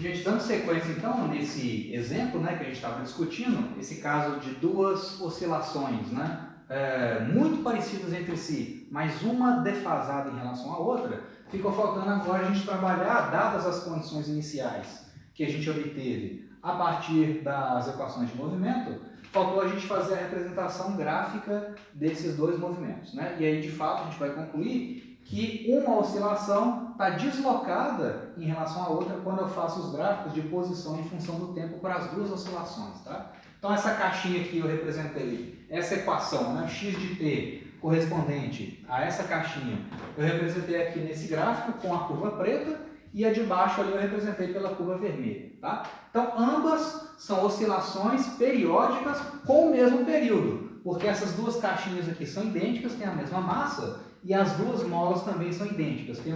Gente, dando sequência então nesse exemplo, né, que a gente estava discutindo, esse caso de duas oscilações, né, muito parecidas entre si, mas uma defasada em relação à outra, ficou faltando agora a gente trabalhar, dadas as condições iniciais que a gente obteve a partir das equações de movimento, faltou a gente fazer a representação gráfica desses dois movimentos, né? E aí, de fato, a gente vai concluir que uma oscilação está deslocada em relação à outra quando eu faço os gráficos de posição em função do tempo para as duas oscilações, tá? Então, essa caixinha aqui eu representei, essa equação, né, x de t correspondente a essa caixinha, eu representei aqui nesse gráfico com a curva preta e a de baixo ali eu representei pela curva vermelha, tá? Então, ambas são oscilações periódicas com o mesmo período, porque essas duas caixinhas aqui são idênticas, têm a mesma massa, e as duas molas também são idênticas, têm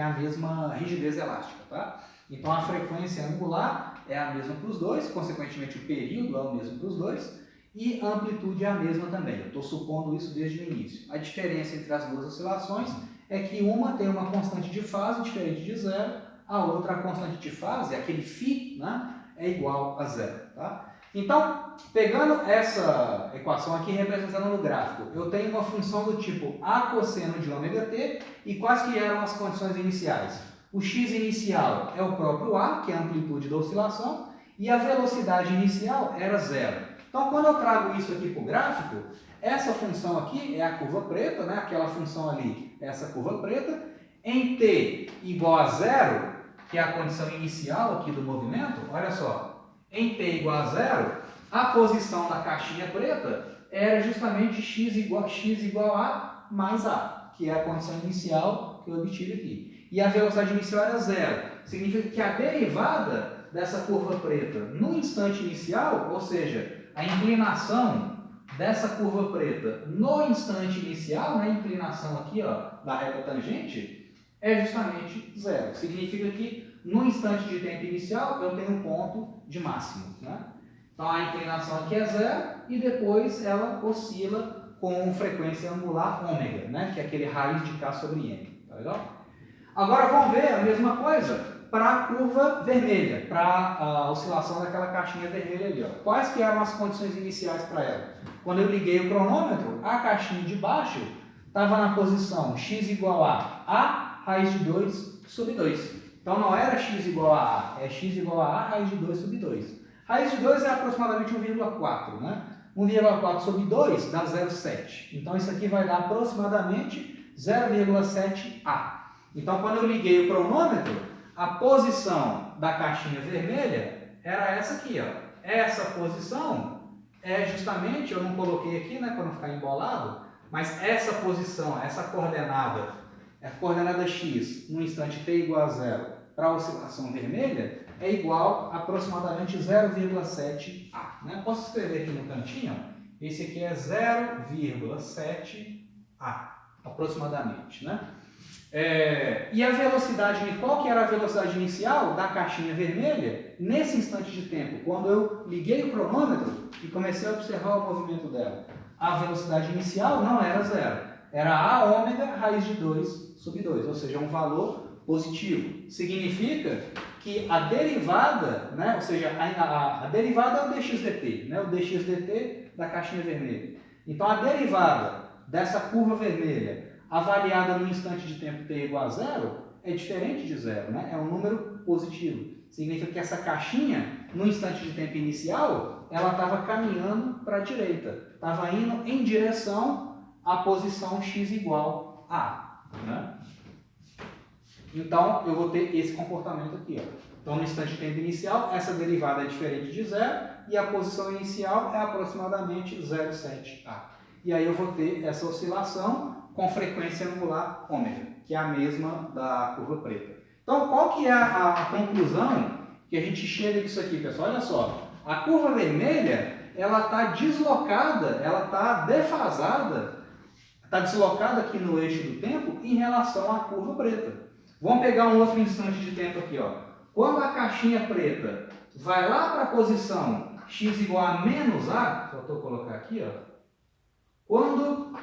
a mesma rigidez elástica, tá? Então, a frequência angular é a mesma para os dois, consequentemente o período é o mesmo para os dois, e a amplitude é a mesma também. Eu estou supondo isso desde o início. A diferença entre as duas oscilações é que uma tem uma constante de fase diferente de zero, a outra, a constante de fase, aquele φ, né, é igual a zero. Tá? Então, pegando essa equação aqui representando no gráfico, eu tenho uma função do tipo a cosseno de ômega t, e quais que eram as condições iniciais? O x inicial é o próprio a, que é a amplitude da oscilação, e a velocidade inicial era zero. Então, quando eu trago isso aqui para o gráfico, essa função aqui é a curva preta, né? Aquela função ali é essa curva preta, em t igual a zero, que é a condição inicial aqui do movimento, olha só, em t igual a zero, a posição da caixinha preta era justamente x igual a mais a, que é a condição inicial que eu obtive aqui. E a velocidade inicial era zero. Significa que a derivada dessa curva preta no instante inicial, ou seja, a inclinação dessa curva preta no instante inicial, né, a inclinação aqui ó, da reta tangente, é justamente zero. Significa que no instante de tempo inicial eu tenho um ponto de máximo. Né? Então a inclinação aqui é zero e depois ela oscila com frequência angular ômega, né, que é aquele raiz de K sobre M. Tá legal? Agora vamos ver a mesma coisa para a curva vermelha, para a oscilação daquela caixinha vermelha ali. Ó. Quais que eram as condições iniciais para ela? Quando eu liguei o cronômetro, a caixinha de baixo estava na posição x igual a raiz de 2 sobre 2. Então não era x igual a é x igual a raiz de 2 sobre 2. Raiz de 2 é aproximadamente 1,4, né? 1,4 sobre 2 dá 0,7. Então isso aqui vai dar aproximadamente 0,7A. Então quando eu liguei o cronômetro, a posição da caixinha vermelha era essa aqui, ó. Essa posição é justamente, eu não coloquei aqui, né, para não ficar embolado, mas essa posição, essa coordenada, a coordenada x no instante t igual a zero para a oscilação vermelha é igual a aproximadamente 0,7A. Né? Posso escrever aqui no cantinho? Esse aqui é 0,7A, aproximadamente, né? E a velocidade, qual que era a velocidade inicial da caixinha vermelha nesse instante de tempo, quando eu liguei o cronômetro e comecei a observar o movimento dela? A velocidade inicial não era zero, era a ômega raiz de 2 sobre 2, ou seja, um valor positivo. Significa que a derivada, né, ou seja, a derivada é o dx dt, né, o dx dt da caixinha vermelha. Então a derivada dessa curva vermelha avaliada no instante de tempo t igual a zero, é diferente de zero, né? É um número positivo. Significa que essa caixinha, no instante de tempo inicial, ela estava caminhando para a direita. Estava indo em direção à posição x igual a. Né? Então, eu vou ter esse comportamento aqui. Ó. Então, no instante de tempo inicial, essa derivada é diferente de zero e a posição inicial é aproximadamente 0,7A. E aí eu vou ter essa oscilação com frequência angular ômega, que é a mesma da curva preta. Então, qual que é a conclusão que a gente chega disso aqui, pessoal? Olha só, a curva vermelha, ela está deslocada, ela está defasada, está deslocada aqui no eixo do tempo em relação à curva preta. Vamos pegar um outro instante de tempo aqui, ó. Quando a caixinha preta vai lá para a posição x igual a menos a, faltou colocar aqui, ó. Quando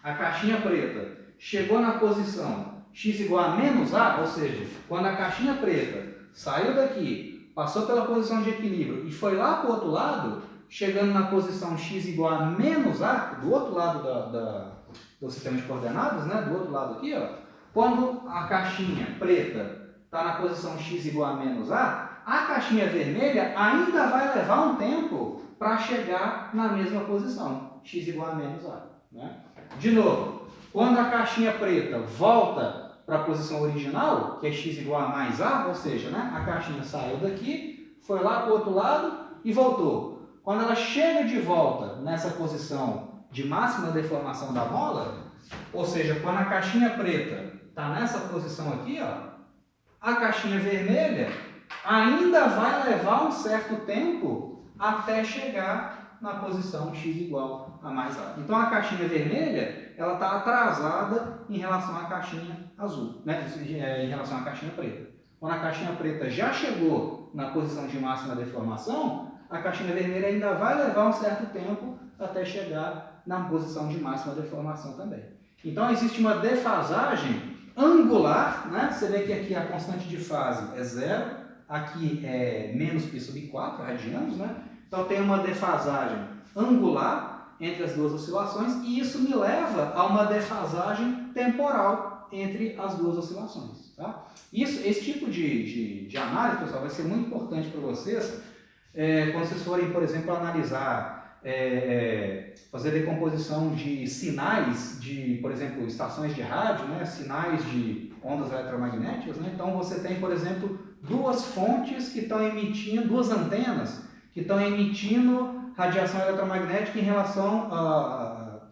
a caixinha preta chegou na posição x igual a menos a, ou seja, quando a caixinha preta saiu daqui, passou pela posição de equilíbrio e foi lá para o outro lado, chegando na posição x igual a menos a, do outro lado do sistema de coordenadas, né? Do outro lado aqui, ó, quando a caixinha preta está na posição x igual a menos a caixinha vermelha ainda vai levar um tempo para chegar na mesma posição, x igual a menos a. Né? De novo, quando a caixinha preta volta para a posição original, que é x igual a mais a, ou seja, né, a caixinha saiu daqui, foi lá para o outro lado e voltou. Quando ela chega de volta nessa posição de máxima deformação da mola, ou seja, quando a caixinha preta está nessa posição aqui, ó, a caixinha vermelha ainda vai levar um certo tempo até chegar na posição x igual a mais a. Então a caixinha vermelha ela está atrasada em relação à caixinha azul, né? Em relação à caixinha preta. Quando a caixinha preta já chegou na posição de máxima deformação, a caixinha vermelha ainda vai levar um certo tempo até chegar na posição de máxima deformação também. Então existe uma defasagem angular, né? Você vê que aqui a constante de fase é 0, aqui é menos π sobre 4 radianos, né? Então tem uma defasagem angular entre as duas oscilações e isso me leva a uma defasagem temporal entre as duas oscilações. Tá? Esse tipo de análise, pessoal, vai ser muito importante para vocês quando vocês forem, por exemplo, analisar, fazer decomposição de sinais de, por exemplo, estações de rádio, né? Sinais de ondas eletromagnéticas. Né? Então você tem, por exemplo, duas fontes que estão emitindo, duas antenas que estão emitindo radiação eletromagnética em relação a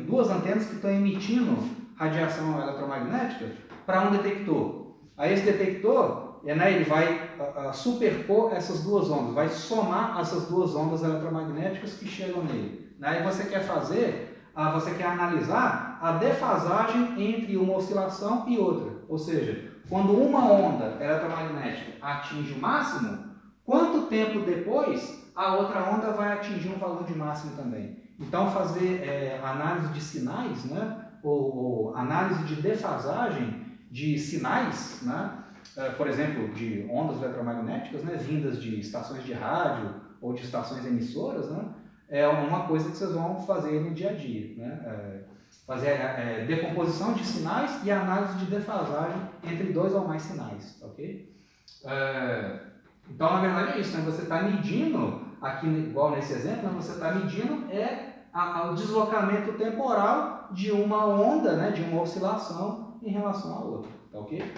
duas antenas que estão emitindo radiação eletromagnética para um detector. Aí esse detector, ele vai superpor essas duas ondas, vai somar essas duas ondas eletromagnéticas que chegam nele. Aí você quer você quer analisar a defasagem entre uma oscilação e outra. Ou seja, quando uma onda eletromagnética atinge o máximo, quanto tempo depois a outra onda vai atingir um valor de máximo também. Então fazer análise de sinais, né? ou análise de defasagem de sinais, né? Por exemplo, de ondas eletromagnéticas, né? Vindas de estações de rádio ou de estações emissoras, né? É uma coisa que vocês vão fazer no dia a dia. Né? Fazer decomposição de sinais e análise de defasagem entre dois ou mais sinais. Ok? Então, na verdade é isso. Né? Você está medindo, aqui igual nesse exemplo, você está medindo o deslocamento temporal de uma onda, né? De uma oscilação em relação à outra. Tá ok?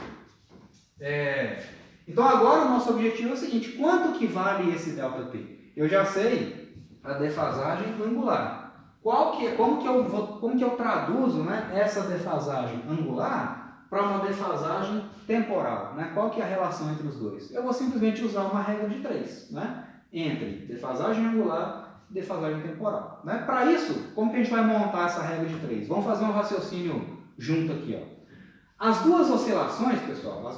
Então agora o nosso objetivo é o seguinte: quanto que vale esse ΔT? Eu já sei a defasagem angular. Como que eu traduzo, né, essa defasagem angular para uma defasagem temporal? Né? Qual que é a relação entre os dois? Eu vou simplesmente usar uma regra de 3, né, entre defasagem angular e defasagem temporal. Né? Para isso, como que a gente vai montar essa regra de 3? Vamos fazer um raciocínio junto aqui. Ó. As duas oscilações, pessoal, as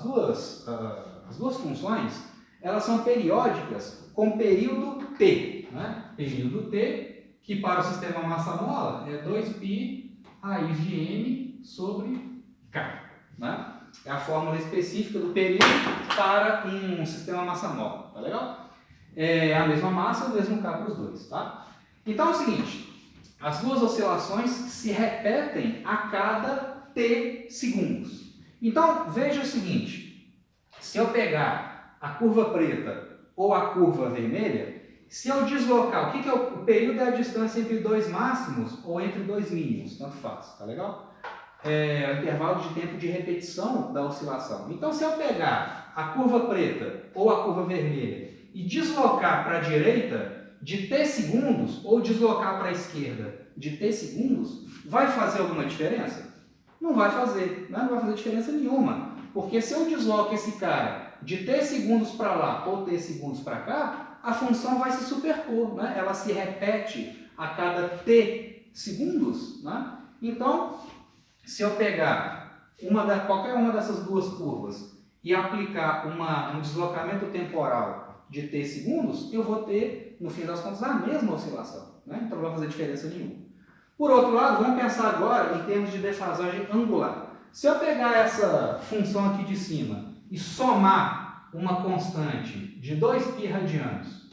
duas funções, elas são periódicas com período t. Né? Período t, que para o sistema massa-mola é 2π raiz de m sobre k. Né? É a fórmula específica do período para um sistema massa-mola. Tá legal? É a mesma massa, o mesmo k para os dois. Tá? Então é o seguinte, as duas oscilações se repetem a cada t segundos. Então, veja o seguinte, se eu pegar a curva preta ou a curva vermelha, se eu deslocar, o que é o período? É a distância entre dois máximos ou entre dois mínimos, tanto faz, tá legal? É o intervalo de tempo de repetição da oscilação. Então, se eu pegar a curva preta ou a curva vermelha e deslocar para a direita de t segundos ou deslocar para a esquerda de t segundos, vai fazer alguma diferença? Não vai fazer, né? Não vai fazer diferença nenhuma. Porque se eu desloco esse cara de t segundos para lá ou t segundos para cá, a função vai se superpor, né? Ela se repete a cada t segundos. Né? Então, se eu pegar qualquer uma dessas duas curvas e aplicar um deslocamento temporal de t segundos, eu vou ter, no fim das contas, a mesma oscilação. Né? Então não vai fazer diferença nenhuma. Por outro lado, vamos pensar agora em termos de defasagem angular. Se eu pegar essa função aqui de cima e somar uma constante de 2π radianos,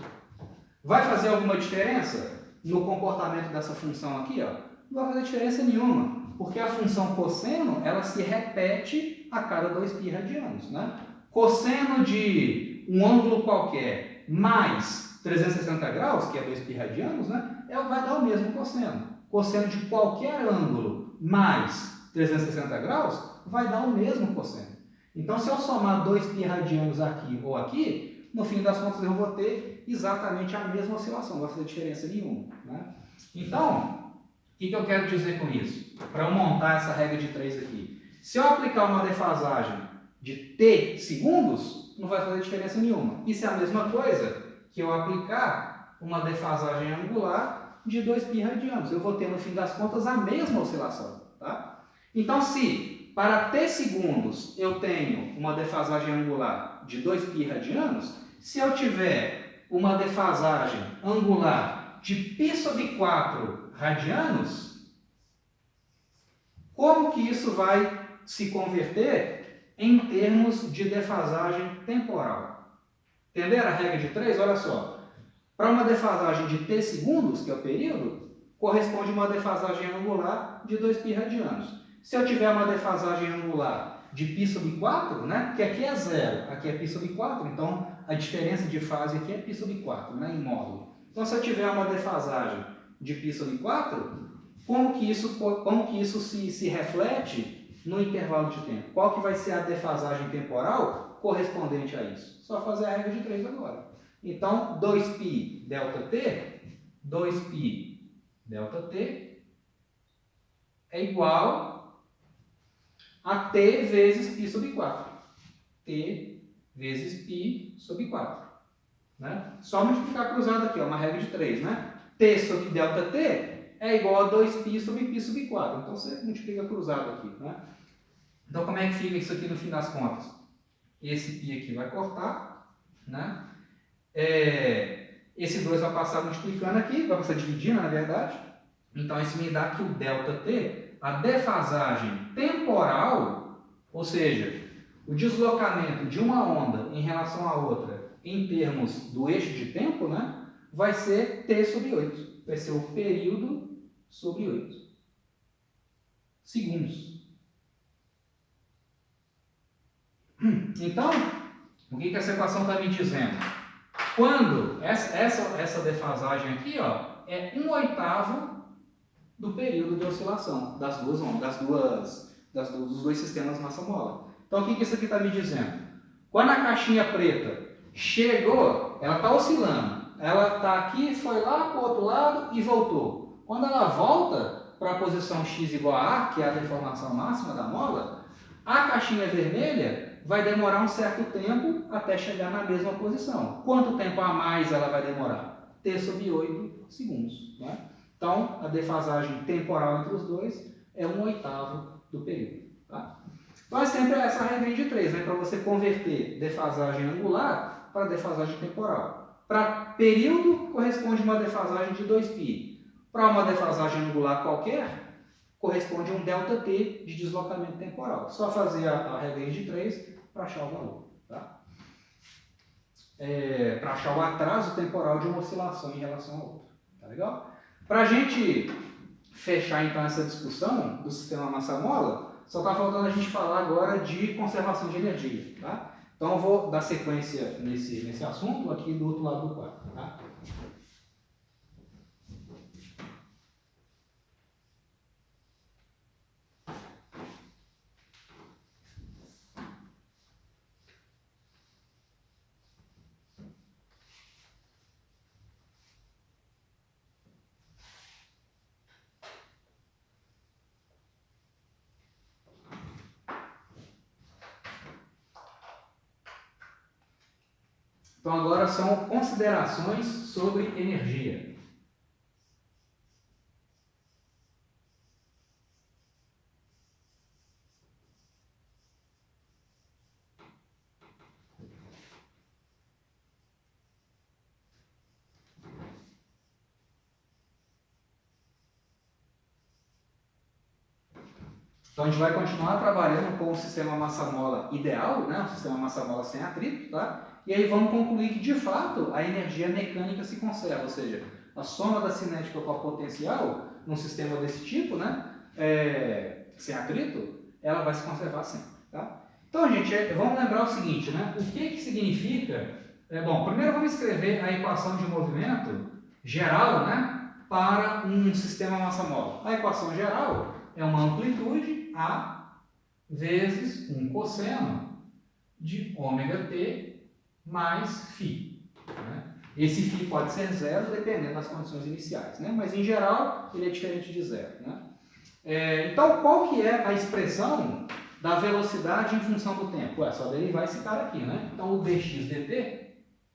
vai fazer alguma diferença no comportamento dessa função aqui? Ó? Não vai fazer diferença nenhuma, porque a função cosseno ela se repete a cada 2π radianos. Né? Cosseno de um ângulo qualquer mais 360 graus, que é 2π radianos, né? Vai dar o mesmo cosseno. Cosseno de qualquer ângulo mais 360 graus vai dar o mesmo cosseno. Então, se eu somar 2π radianos aqui ou aqui, no fim das contas eu vou ter exatamente a mesma oscilação, não vai fazer diferença nenhuma. Né? Então, o que eu quero dizer com isso? Para eu montar essa regra de 3 aqui. Se eu aplicar uma defasagem de t segundos, não vai fazer diferença nenhuma. Isso é a mesma coisa que eu aplicar uma defasagem angular de 2π radianos. Eu vou ter, no fim das contas, a mesma oscilação. Tá? Então, se para t segundos eu tenho uma defasagem angular de 2π radianos, se eu tiver uma defasagem angular de π/4 radianos, como que isso vai se converter em termos de defasagem temporal? Entenderam a regra de 3? Olha só. Para uma defasagem de t segundos, que é o período, corresponde uma defasagem angular de 2π radianos. Se eu tiver uma defasagem angular de π/4, né, que aqui é 0, aqui é π/4, então a diferença de fase aqui é π/4, né, em módulo. Então, se eu tiver uma defasagem de π/4, como que isso se reflete no intervalo de tempo? Qual que vai ser a defasagem temporal correspondente a isso? Só fazer a regra de 3 agora. Então, 2π ΔT é igual a t vezes π/4. T vezes π/4. Né? Só multiplicar cruzado aqui, ó, uma regra de 3. Né? T sobre ΔT é igual a 2π sobre π/4. Então, você multiplica cruzado aqui. Né? Então, como é que fica isso aqui no fim das contas? Esse π aqui vai cortar. Né? Esse 2 vai passar multiplicando aqui, vai passar dividindo, na verdade. Então, isso me dá que o ΔT, a defasagem temporal, ou seja, o deslocamento de uma onda em relação à outra em termos do eixo de tempo, né, vai ser t/8. Vai ser o período sobre 8 segundos. Então, o que essa equação está me dizendo? Quando essa defasagem aqui, ó, é 1/8 do período de oscilação das duas ondas, dos dois sistemas massa-mola. Então, o que isso aqui está me dizendo? Quando a caixinha preta chegou, ela está oscilando. Ela está aqui, foi lá para o outro lado e voltou. Quando ela volta para a posição x igual a A, que é a deformação máxima da mola, a caixinha vermelha vai demorar um certo tempo até chegar na mesma posição. Quanto tempo a mais ela vai demorar? t/8 segundos. Né? Então, a defasagem temporal entre os dois é 1/8 do período. Tá? Então, é sempre essa regra de 3, né? Para você converter defasagem angular para defasagem temporal. Para período, corresponde uma defasagem de 2π. Para uma defasagem angular qualquer, corresponde a um ΔT de deslocamento temporal. Só fazer a regra de 3 para achar o valor. Tá? Para achar o atraso temporal de uma oscilação em relação a outra. Tá legal? Para a gente fechar então essa discussão do sistema massa-mola, só está faltando a gente falar agora de conservação de energia. Tá? Então eu vou dar sequência nesse assunto aqui do outro lado do quadro. Tá? Então agora são considerações sobre energia. Então a gente vai continuar trabalhando com o sistema massa-mola ideal, né? O sistema massa-mola sem atrito, tá? E aí vamos concluir que de fato a energia mecânica se conserva, ou seja, a soma da cinética com a potencial num sistema desse tipo, né? Sem atrito, ela vai se conservar sempre, tá? Então, gente, vamos lembrar o seguinte, né? O que significa... bom, primeiro vamos escrever a equação de movimento geral, né? Para um sistema massa-mola. A equação geral é uma amplitude A vezes um cosseno de ômega t mais φ. Né? Esse φ pode ser zero dependendo das condições iniciais, né? Mas em geral ele é diferente de zero. Né? Então qual que é a expressão da velocidade em função do tempo? Só derivar esse cara aqui. Né? Então o dx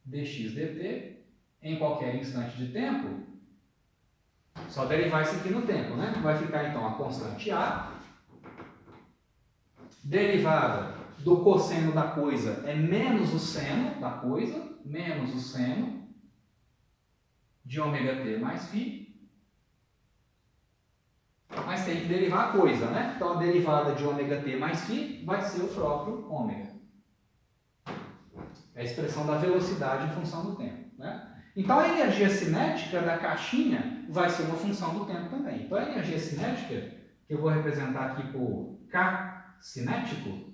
dt em qualquer instante de tempo, só derivar isso aqui no tempo, né? Vai ficar então a constante A, derivada do cosseno da coisa é menos o seno da coisa, menos o seno de ômega t mais φ, mas tem que derivar a coisa, né? Então a derivada de ômega t mais φ vai ser o próprio ômega. É a expressão da velocidade em função do tempo, né? Então a energia cinética da caixinha vai ser uma função do tempo também. Então a energia cinética, que eu vou representar aqui por K cinético,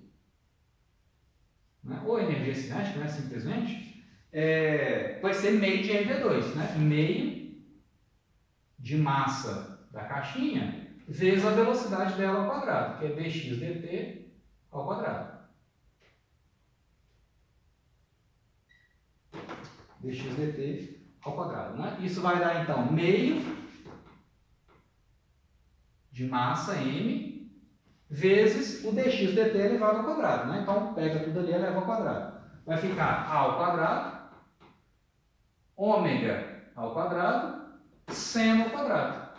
né? Ou energia cinética, né? Simplesmente, vai ser meio de mv2, né? Meio de massa da caixinha vezes a velocidade dela ao quadrado, que é dx dt ao quadrado. Dx dt ao quadrado. Né? Isso vai dar, então, meio de massa m vezes o dx dt elevado ao quadrado. Né? Então, pega tudo ali e eleva ao quadrado. Vai ficar a ao quadrado, ômega ao quadrado, seno ao quadrado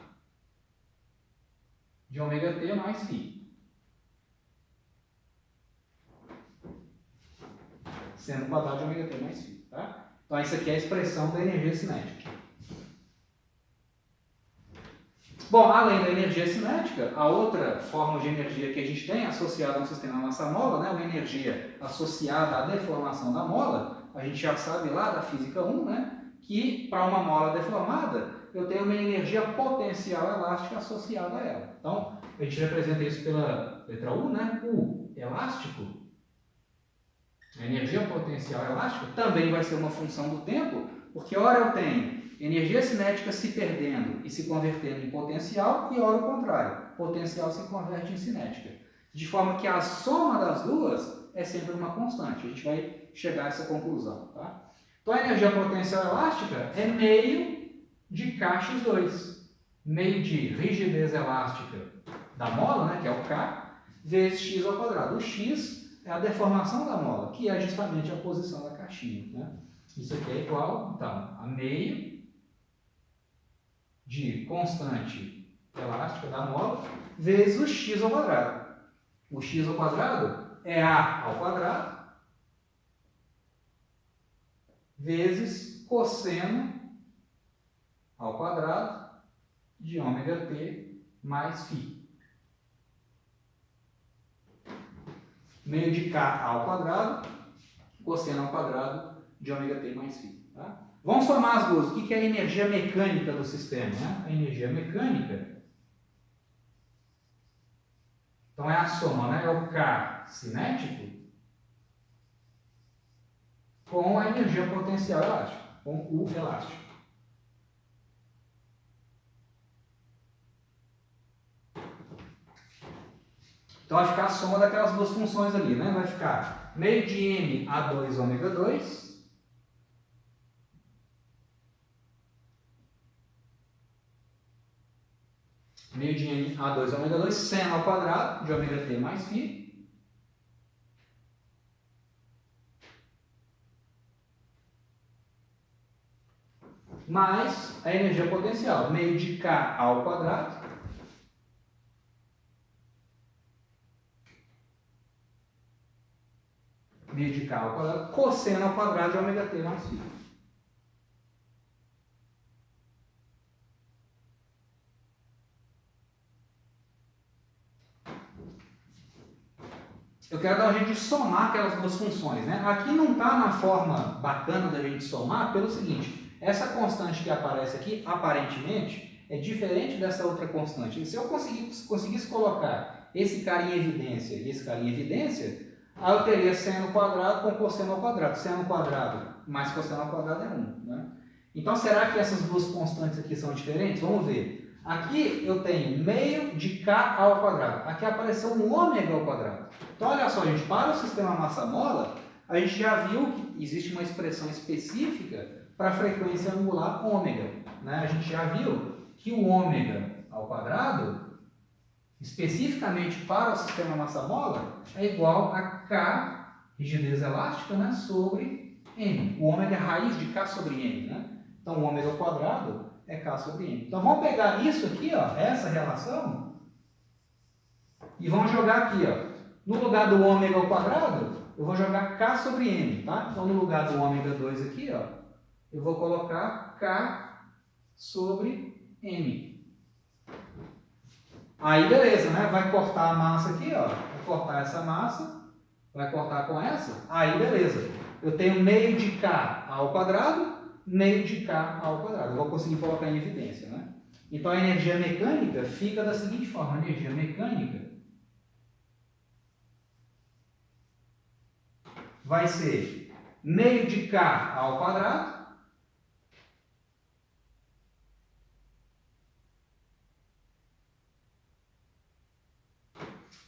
de ômega t mais φ. Seno ao quadrado de ômega t mais φ. Tá? Então, isso aqui é a expressão da energia cinética. Bom, além da energia cinética, a outra forma de energia que a gente tem associada a um sistema massa-mola, né, uma energia associada à deformação da mola, a gente já sabe lá da física 1, né, que para uma mola deformada, eu tenho uma energia potencial elástica associada a ela. Então, a gente representa isso pela letra U, né, U elástico. A energia potencial elástica também vai ser uma função do tempo, porque ora eu tenho energia cinética se perdendo e se convertendo em potencial, e ora o contrário, potencial se converte em cinética. De forma que a soma das duas é sempre uma constante. A gente vai chegar a essa conclusão. Tá? Então a energia potencial elástica é meio de Kx2, meio de rigidez elástica da mola, né, que é o K, vezes x ao quadrado. O x é a deformação da mola, que é justamente a posição da caixinha. Né? Isso aqui é igual, então, a meio de constante elástica da mola vezes o x ao quadrado. O x ao quadrado é a ao quadrado vezes cosseno ao quadrado de ômega t mais φ. Meio de k ao quadrado, cosseno ao quadrado de ômega t mais φ. Tá? Vamos somar as duas. O que é a energia mecânica do sistema? Né? A energia mecânica, então é a soma, né? É o K cinético com a energia potencial elástica, com o elástico. Então vai ficar a soma daquelas duas funções ali, né? Vai ficar meio de m a2 ômega 2 meio de m a2 ômega 2 seno ao quadrado de ômega t mais φ mais a energia potencial, meio de k ao quadrado meio de k ao quadrado cosseno ao quadrado de ômega t mais φ. eu quero dar um jeito de somar aquelas duas funções, né? Aqui não está na forma bacana da gente somar pelo seguinte, essa constante que aparece aqui, aparentemente, é diferente dessa outra constante. E se eu conseguisse colocar esse cara em evidência e esse cara em evidência, aí eu teria seno quadrado com cosseno ao quadrado. Seno quadrado mais cosseno ao quadrado é 1, né? Então, será que essas duas constantes aqui são diferentes? Vamos ver. Aqui eu tenho meio de K ao quadrado. Aqui apareceu um ômega ao quadrado. Então, olha só, gente, para o sistema massa-mola, a gente já viu que existe uma expressão específica para a frequência angular ômega, né? A gente já viu que o ômega ao quadrado, especificamente para o sistema massa-mola, é igual a K, rigidez elástica, né, sobre M. O ômega é raiz de K sobre M, né? Então, o ômega ao quadrado é K sobre M. Então, vamos pegar isso aqui, ó, essa relação, e vamos jogar aqui, ó. No lugar do ômega ao quadrado, eu vou jogar K sobre M, tá? Então, no lugar do ômega 2 aqui, ó, eu vou colocar K sobre M. Aí, beleza, né? Vai cortar a massa aqui, ó. Vai cortar essa massa, vai cortar com essa. Aí, beleza. Eu tenho meio de K ao quadrado, meio de K ao quadrado. Eu vou conseguir colocar em evidência, né? Então, a energia mecânica fica da seguinte forma. A energia mecânica vai ser meio de K ao quadrado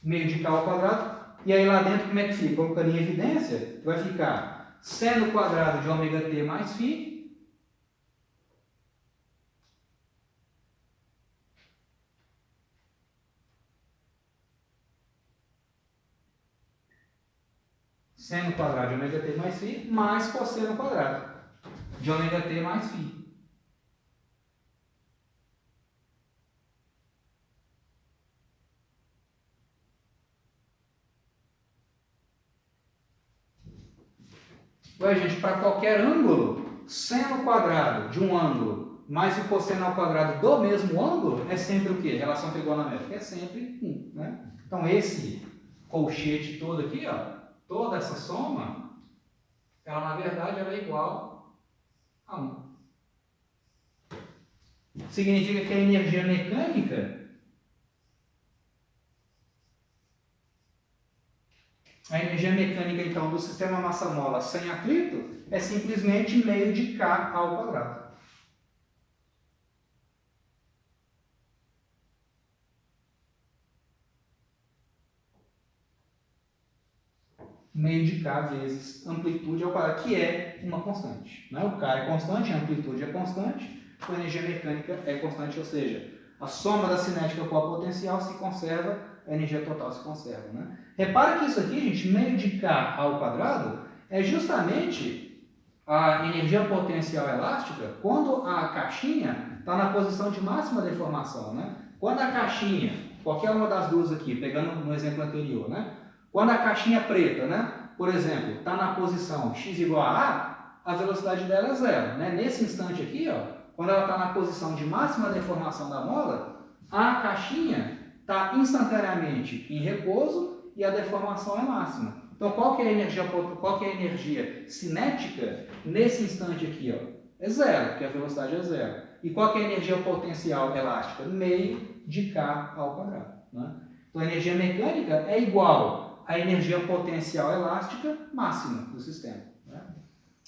meio de K ao quadrado. E aí lá dentro como é que fica? Colocando em evidência, vai ficar seno quadrado de ômega t mais φ seno quadrado de ômega t mais φ mais cosseno quadrado de ômega t mais φ. Ué, gente, para qualquer ângulo, seno quadrado de um ângulo mais o cosseno ao quadrado do mesmo ângulo é sempre o quê? Relação trigonométrica é sempre 1, né? Então, esse colchete todo aqui, ó, toda essa soma, ela na verdade ela é igual a 1. Significa que a energia mecânica, então, do sistema massa-mola sem atrito é simplesmente meio de K ao quadrado. Meio de K vezes amplitude ao quadrado, que é uma constante, né? O K é constante, a amplitude é constante, a energia mecânica é constante, ou seja, a soma da cinética com a potencial se conserva, a energia total se conserva, né? Repara que isso aqui, gente, meio de K ao quadrado, é justamente a energia potencial elástica quando a caixinha está na posição de máxima deformação, né? Quando a caixinha, qualquer uma das duas aqui, pegando no exemplo anterior, né? Quando a caixinha preta, né, por exemplo, está na posição x igual a velocidade dela é zero, né? Nesse instante aqui, ó, quando ela está na posição de máxima deformação da mola, a caixinha está instantaneamente em repouso e a deformação é máxima. Então, qual que é a energia cinética nesse instante aqui? Ó? É zero, porque a velocidade é zero. E qual que é a energia potencial elástica? Meio de K ao quadrado. Né? Então, a energia mecânica é igual à energia potencial elástica máxima do sistema. Né?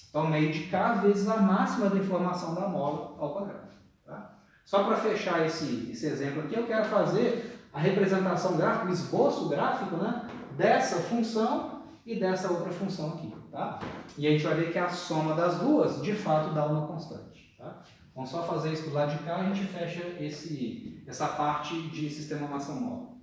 Então, meio de K vezes a máxima da informação da mola ao quadrado. Tá? Só para fechar esse exemplo aqui, eu quero fazer a representação gráfica, o esboço gráfico, né, dessa função e dessa outra função aqui. Tá? E a gente vai ver que a soma das duas, de fato, dá uma constante. Tá? Vamos só fazer isso do lado de cá e a gente fecha essa parte de sistema massa-mola.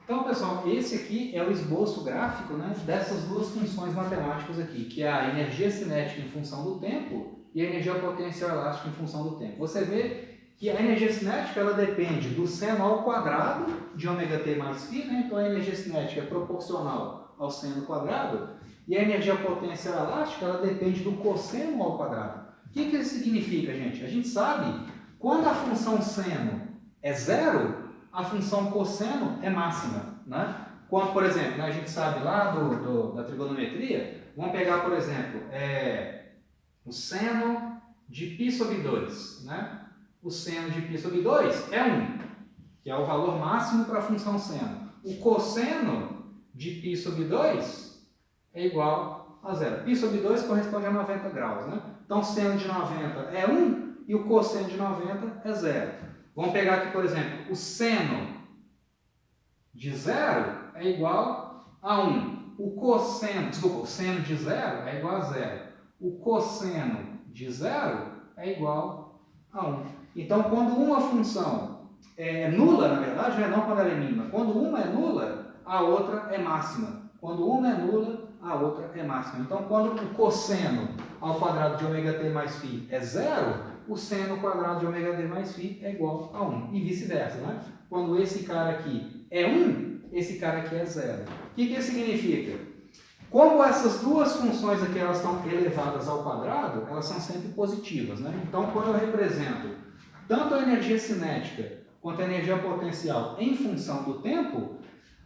Então, pessoal, esse aqui é o esboço gráfico, né, dessas duas funções matemáticas aqui, que é a energia cinética em função do tempo e a energia potencial elástica em função do tempo. Você vê que a energia cinética ela depende do seno ao quadrado de ômega-t mais φ, né? Então a energia cinética é proporcional ao seno quadrado, e a energia potencial elástica ela depende do cosseno ao quadrado. O que isso significa, gente? A gente sabe, quando a função seno é zero, a função cosseno é máxima, né? Quando, por exemplo, né, a gente sabe lá da trigonometria, vamos pegar, por exemplo, o seno de π sobre 2, né? O seno de π sobre 2 é 1, que é o valor máximo para a função seno. O cosseno de π sobre 2 é igual a zero. Π sobre 2 corresponde a 90 graus, né? Então, o seno de 90 é 1 e o cosseno de 90 é zero. Vamos pegar aqui, por exemplo, o seno de 0 é igual a 1. O seno de 0 é igual a 0. O cosseno de 0 é igual a 1. Então, quando uma função é nula, na verdade, não quando ela é mínima. Quando uma é nula, a outra é máxima. Quando uma é nula, a outra é máxima. Então, quando o cosseno ao quadrado de ômega-t mais φ é 0, o seno ao quadrado de ômega-t mais φ é igual a 1. E vice-versa, né? Quando esse cara aqui é 1, esse cara aqui é 0. O que isso significa? Como essas duas funções aqui elas estão elevadas ao quadrado, elas são sempre positivas, né? Então, quando eu represento tanto a energia cinética quanto a energia potencial em função do tempo,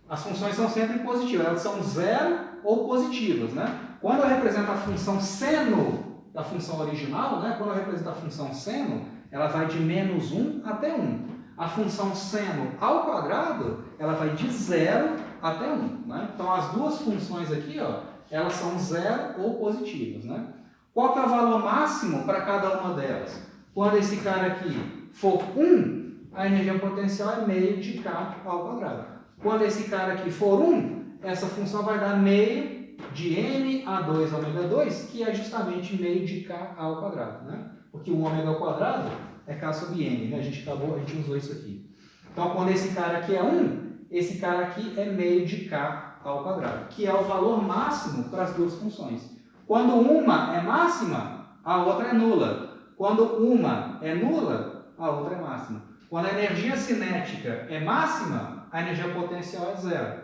as funções são sempre positivas, elas são zero ou positivas, né? Quando eu represento a função seno da função original, né? Quando eu represento a função seno, ela vai de menos 1 até 1. A função seno ao quadrado, ela vai de 0 até 1. Né? Então, as duas funções aqui, ó, elas são zero ou positivas. Né? Qual que é o valor máximo para cada uma delas? Quando esse cara aqui for 1, a energia potencial é meio de K ao quadrado. Quando esse cara aqui for 1, essa função vai dar meio de n a 2 ômega 2, que é justamente meio de K ao quadrado. Né? Porque o ômega ao quadrado é K sobre n, né? A gente usou isso aqui. Então, quando esse cara aqui é 1, esse cara aqui é meio de K ao quadrado, que é o valor máximo para as duas funções. Quando uma é máxima, a outra é nula. Quando uma é nula, a outra é máxima. Quando a energia cinética é máxima, a energia potencial é zero.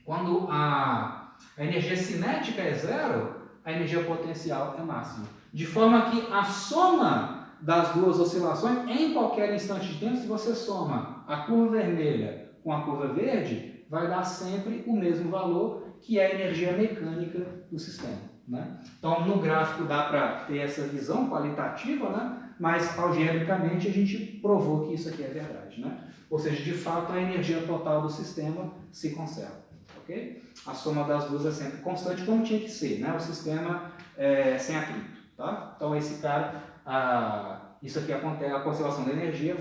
Quando a energia cinética é zero, a energia potencial é máxima. De forma que a soma das duas oscilações, em qualquer instante de tempo, se você soma a curva vermelha com a curva verde, vai dar sempre o mesmo valor, que é a energia mecânica do sistema. Né? Então, no gráfico dá para ter essa visão qualitativa, né? Mas algebricamente a gente provou que isso aqui é verdade. Né? Ou seja, de fato, a energia total do sistema se conserva. Okay? A soma das duas é sempre constante, como tinha que ser. Né? O sistema é sem atrito. Tá? Então, esse cara... isso aqui acontece, a conservação da energia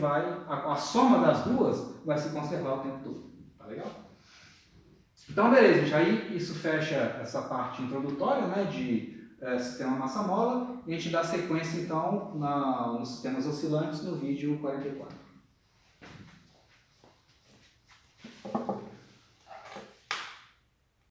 a soma das duas vai se conservar o tempo todo, tá legal? Então, beleza, gente, aí isso fecha essa parte introdutória, né, de sistema massa-mola, e a gente dá sequência, então, nos sistemas oscilantes no vídeo 44.